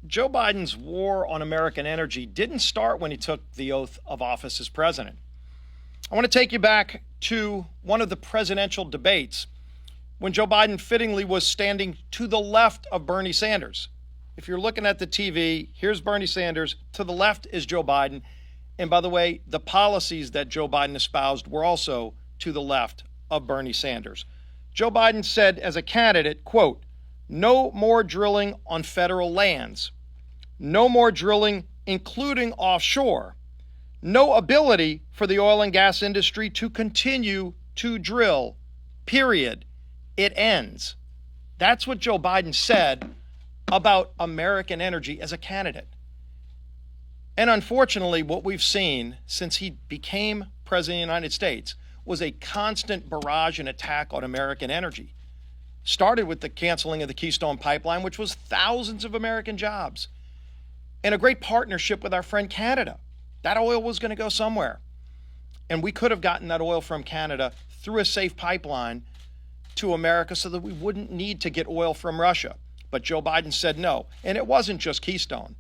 Joe Biden's war on American energy didn't start when he took the oath of office as president. I want to take you back to one of the presidential debates when Joe Biden fittingly was standing to the left of Bernie Sanders. If you're looking at the TV, here's Bernie Sanders. To the left is Joe Biden. And by the way, the policies that Joe Biden espoused were also to the left of Bernie Sanders. Joe Biden said as a candidate, quote, "No more drilling on federal lands. No more drilling, including offshore. No ability for the oil and gas industry to continue to drill. Period. It ends." That's what Joe Biden said about American energy as a candidate. And unfortunately, what we've seen since he became president of the United States was a constant barrage and attack on American energy. Started with the canceling of the Keystone Pipeline, which was thousands of American jobs, and a great partnership with our friend Canada. That oil was going to go somewhere. And we could have gotten that oil from Canada through a safe pipeline to America so that we wouldn't need to get oil from Russia. But Joe Biden said no. And it wasn't just Keystone.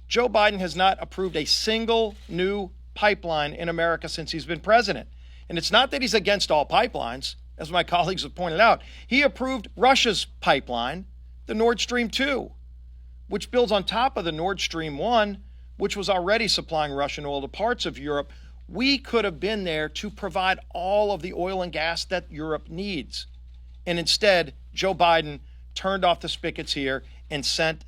Joe Biden has not approved a single new pipeline in America since he's been president. And it's not that he's against all pipelines, as my colleagues have pointed out. He approved Russia's pipeline, the Nord Stream 2, which builds on top of the Nord Stream 1, which was already supplying Russian oil to parts of Europe. We could have been there to provide all of the oil and gas that Europe needs. And instead, Joe Biden turned off the spigots here and sent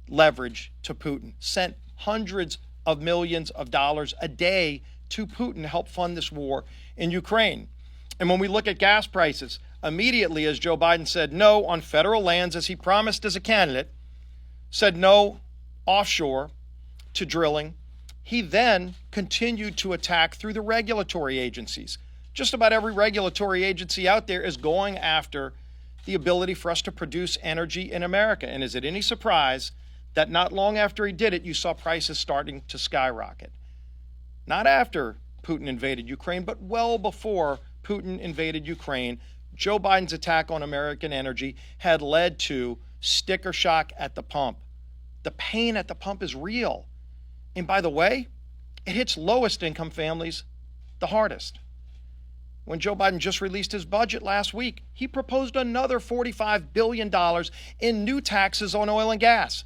leverage to Putin, sent hundreds of millions of dollars a day to Putin to help fund this war in Ukraine. And when we look at gas prices, immediately as Joe Biden said no on federal lands, as he promised as a candidate, said no offshore to drilling, he then continued to attack through the regulatory agencies. Just about every regulatory agency out there is going after the ability for us to produce energy in America. And is it any surprise that not long after he did it, you saw prices starting to skyrocket? Not after Putin invaded Ukraine, but well before Putin invaded Ukraine, Joe Biden's attack on American energy had led to sticker shock at the pump. The pain at the pump is real. And by the way, it hits lowest income families the hardest. When Joe Biden just released his budget last week, he proposed another $45 billion in new taxes on oil and gas.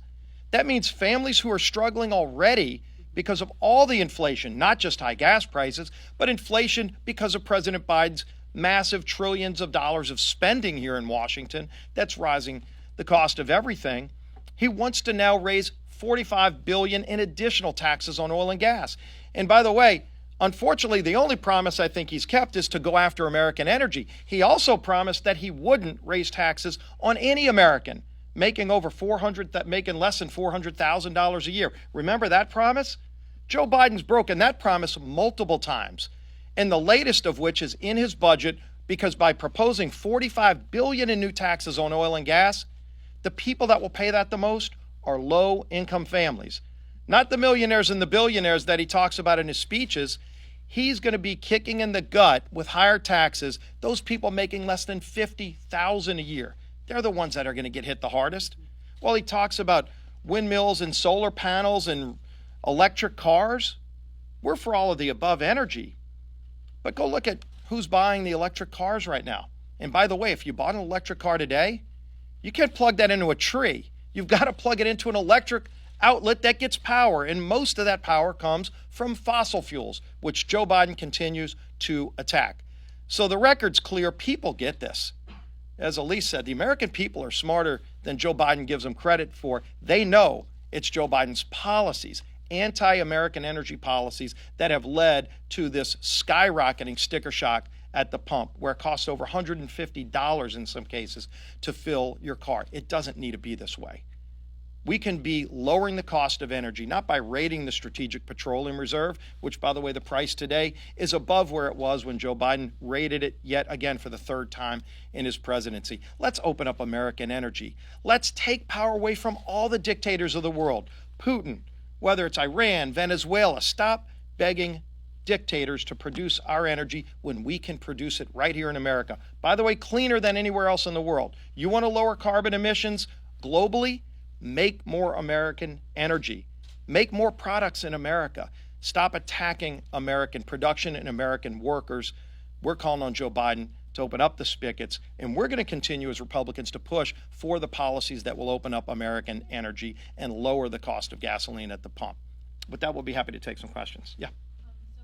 That means families who are struggling already because of all the inflation, not just high gas prices, but inflation because of President Biden's massive trillions of dollars of spending here in Washington that's rising the cost of everything. He wants to now raise $45 billion in additional taxes on oil and gas. And by the way, unfortunately, the only promise I think he's kept is to go after American energy. He also promised that he wouldn't raise taxes on any American making less than $400,000 a year. Remember that promise? Joe Biden's broken that promise multiple times, and the latest of which is in his budget, because by proposing $45 billion in new taxes on oil and gas, the people that will pay that the most are low-income families. Not the millionaires and the billionaires that he talks about in his speeches. He's going to be kicking in the gut with higher taxes those people making less than $50,000 a year. They're the ones that are going to get hit the hardest. Well, he talks about windmills and solar panels and electric cars. We're for all of the above energy. But go look at who's buying the electric cars right now. And by the way, if you bought an electric car today, you can't plug that into a tree. You've got to plug it into an electric outlet that gets power, and most of that power comes from fossil fuels, which Joe Biden continues to attack. So the record's clear. People get this. As Elise said, the American people are smarter than Joe Biden gives them credit for. They know it's Joe Biden's policies, anti-American energy policies, that have led to this skyrocketing sticker shock at the pump, where it costs over $150 in some cases to fill your car. It doesn't need to be this way. We can be lowering the cost of energy, not by raiding the Strategic Petroleum Reserve, which, by the way, the price today is above where it was when Joe Biden raided it yet again for the third time in his presidency. Let's open up American energy. Let's take power away from all the dictators of the world. Putin, whether it's Iran, Venezuela, stop begging dictators to produce our energy when we can produce it right here in America. By the way, cleaner than anywhere else in the world. You want to lower carbon emissions globally? make more American energy, make more products in America, stop attacking American production and American workers. We're calling on Joe Biden to open up the spigots, and we're going to continue as Republicans to push for the policies that will open up American energy and lower the cost of gasoline at the pump. With that, we'll be happy to take some questions. Yeah. So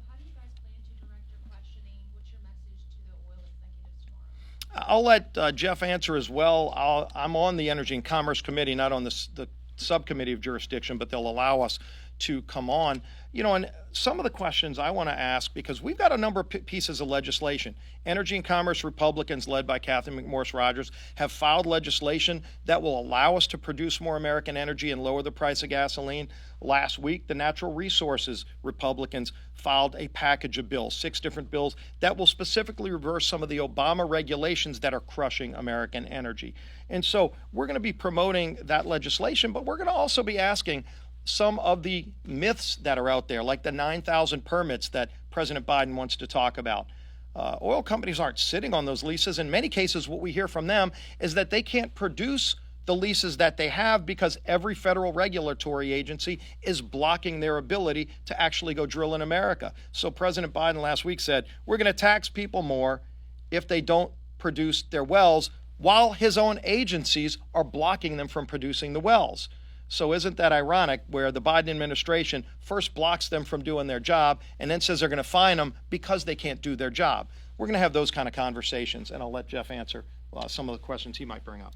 how do you guys plan to direct your questioning? What's your message to the oil executives tomorrow? I'll let Jeff answer as well. I'm on the Energy and Commerce Committee, not on the subcommittee of jurisdiction, but they'll allow us to come on. You know, and some of the questions I want to ask, because we've got a number of pieces of legislation. Energy and Commerce Republicans, led by Catherine McMorris Rodgers, have filed legislation that will allow us to produce more American energy and lower the price of gasoline. Last week, the Natural Resources Republicans filed a package of bills, 6 different bills, that will specifically reverse some of the Obama regulations that are crushing American energy. And so we're going to be promoting that legislation, but we're going to also be asking some of the myths that are out there, like the 9,000 permits that President Biden wants to talk about. Oil companies aren't sitting on those leases. In many cases, what we hear from them is that they can't produce the leases that they have because every federal regulatory agency is blocking their ability to actually go drill in America. So President Biden last week said, we're going to tax people more if they don't produce their wells, while his own agencies are blocking them from producing the wells. So isn't that ironic, where the Biden administration first blocks them from doing their job and then says they're going to fine them because they can't do their job? We're going to have those kind of conversations, and I'll let Jeff answer some of the questions he might bring up.